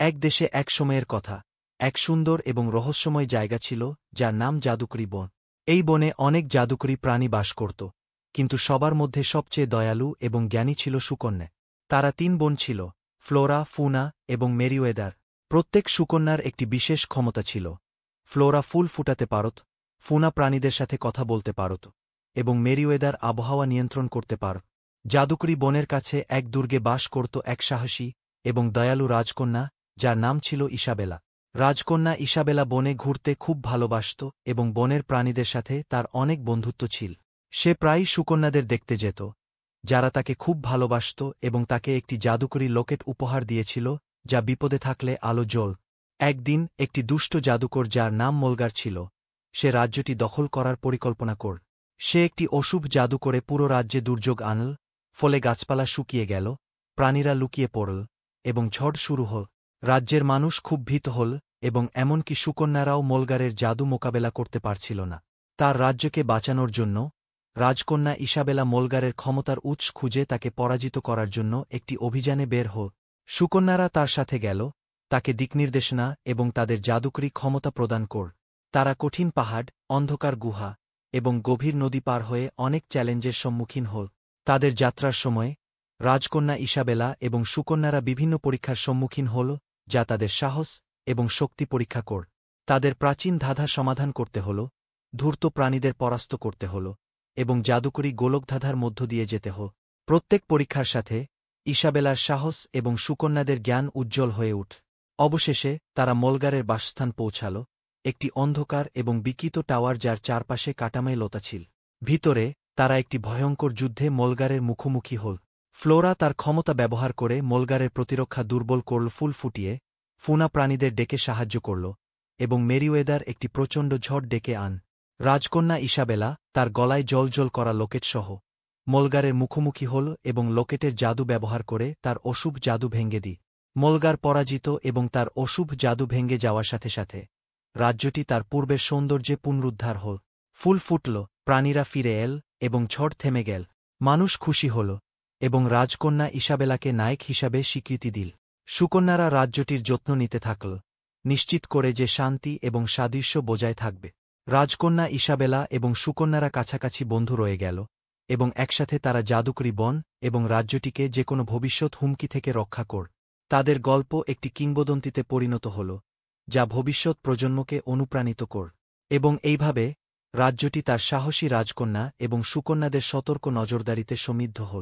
এক দেশে এক সময়ের কথা, এক সুন্দর এবং রহস্যময় জায়গা ছিল যার নাম জাদুকরি বন। এই বনে অনেক জাদুকরি প্রাণী বাস করত, কিন্তু সবার মধ্যে সবচেয়ে দয়ালু এবং জ্ঞানী ছিল সুকন্যা। তারা ৩ বোন ছিল, ফ্লোরা, ফুনা এবং মেরিওয়েদার। প্রত্যেক সুকন্যার একটি বিশেষ ক্ষমতা ছিল। ফ্লোরা ফুল ফুটাতে পারত, ফুনা প্রাণীদের সাথে কথা বলতে পারত, এবং মেরিওয়েদার আবহাওয়া নিয়ন্ত্রণ করতে পারত। জাদুকরি বনের কাছে এক দুর্গে বাস করত এক সাহসী এবং দয়ালু রাজকন্যা, যার নাম ছিল ইসাবেলা। রাজকন্যা ইসাবেলা বনে ঘুরতে খুব ভালোবাসত এবং বনের প্রাণীদের সাথে তার অনেক বন্ধুত্ব ছিল। সে প্রায়ই সুকন্যাদের দেখতে যেত, যারা তাকে খুব ভালোবাসত এবং তাকে একটি জাদুকরি লকেট উপহার দিয়েছিল, যা বিপদে থাকলে আলো জ্বল। একদিন একটি দুষ্ট জাদুকর, যার নাম মোলগার ছিল, সে রাজ্যটি দখল করার পরিকল্পনা কর। সে একটি অশুভ জাদু করে পুরো রাজ্যে দুর্যোগ আনল, ফলে গাছপালা শুকিয়ে গেল, প্রাণীরা লুকিয়ে পড়ল এবং ঝড় শুরু হল। রাজ্যের মানুষ খুব ভীত হল এবং এমনকি সুকন্যারাও মোলগারের জাদু মোকাবেলা করতে পারছিল না। তার রাজ্যকে বাঁচানোর জন্য রাজকন্যা ইসাবেলা মোলগারের ক্ষমতার উৎস খুঁজে তাকে পরাজিত করার জন্য একটি অভিযানে বের হল। সুকন্যারা তার সাথে গেল, তাকে দিকনির্দেশনা এবং তাদের জাদুকরি ক্ষমতা প্রদান কর। তারা কঠিন পাহাড়, অন্ধকার গুহা এবং গভীর নদী পার হয়ে অনেক চ্যালেঞ্জের সম্মুখীন হল। তাদের যাত্রার সময় রাজকন্যা ইসাবেলা এবং সুকন্যারা বিভিন্ন পরীক্ষার সম্মুখীন হল, যা তাদের সাহস এবং শক্তি পরীক্ষা কর। তাদের প্রাচীন ধাঁধা সমাধান করতে হল, ধূর্ত প্রাণীদের পরাস্ত করতে হল এবং জাদুকরি গোলকধাঁধার মধ্য দিয়ে যেতে হল। প্রত্যেক পরীক্ষার সাথে ইসাবেলার সাহস এবং সুকন্যাদের জ্ঞান উজ্জ্বল হয়ে উঠ। অবশেষে তারা মোলগারের বাসস্থান পৌঁছাল, একটি অন্ধকার এবং বিকৃত টাওয়ার, যার চারপাশে কাটামাই লতা ছিল। ভিতরে তারা একটি ভয়ঙ্কর যুদ্ধে মোলগারের মুখোমুখি হল। ফ্লোরা তার ক্ষমতা ব্যবহার করে মোলগারের প্রতিরক্ষা দুর্বল করল, ফুল ফুটিয়ে ফুনা প্রাণীদের ডেকে সাহায্য করল এবং মেরিওয়েদার একটি প্রচণ্ড ঝড় ডেকে আন। রাজকন্যা ইসাবেলা তার গলায় জলজল করা লকেট সহ মোলগারের মুখোমুখি হল এবং লকেটের জাদু ব্যবহার করে তার অশুভ জাদু ভেঙে দিই। মোলগার পরাজিত এবং তার অশুভ জাদু ভেঙে যাওয়ার সাথে সাথে রাজ্যটি তার পূর্বের সৌন্দর্যে পুনরুদ্ধার হল। ফুল ফুটল, প্রাণীরা ফিরে এল এবং ঝড় থেমে গেল। মানুষ খুশি হল এবং রাজকন্যা ইসাবেলাকে নায়ক হিসাবে স্বীকৃতি দিল। সুকন্যারা রাজ্যটির যত্ন নিতে থাকল, নিশ্চিত করে যে শান্তি এবং সাদৃশ্য বজায় থাকবে। রাজকন্যা ইসাবেলা এবং সুকন্যারা কাছাকাছি বন্ধু রয়ে গেল এবং একসাথে তারা জাদুকরি বন এবং রাজ্যটিকে যে কোনো ভবিষ্যৎ হুমকি থেকে রক্ষা কর। তাদের গল্প একটি কিংবদন্তিতে পরিণত হল, যা ভবিষ্যৎ প্রজন্মকে অনুপ্রাণিত কর। এবং এইভাবে রাজ্যটি তার সাহসী রাজকন্যা এবং সুকন্যাদের সতর্ক নজরদারিতে সমৃদ্ধ হল।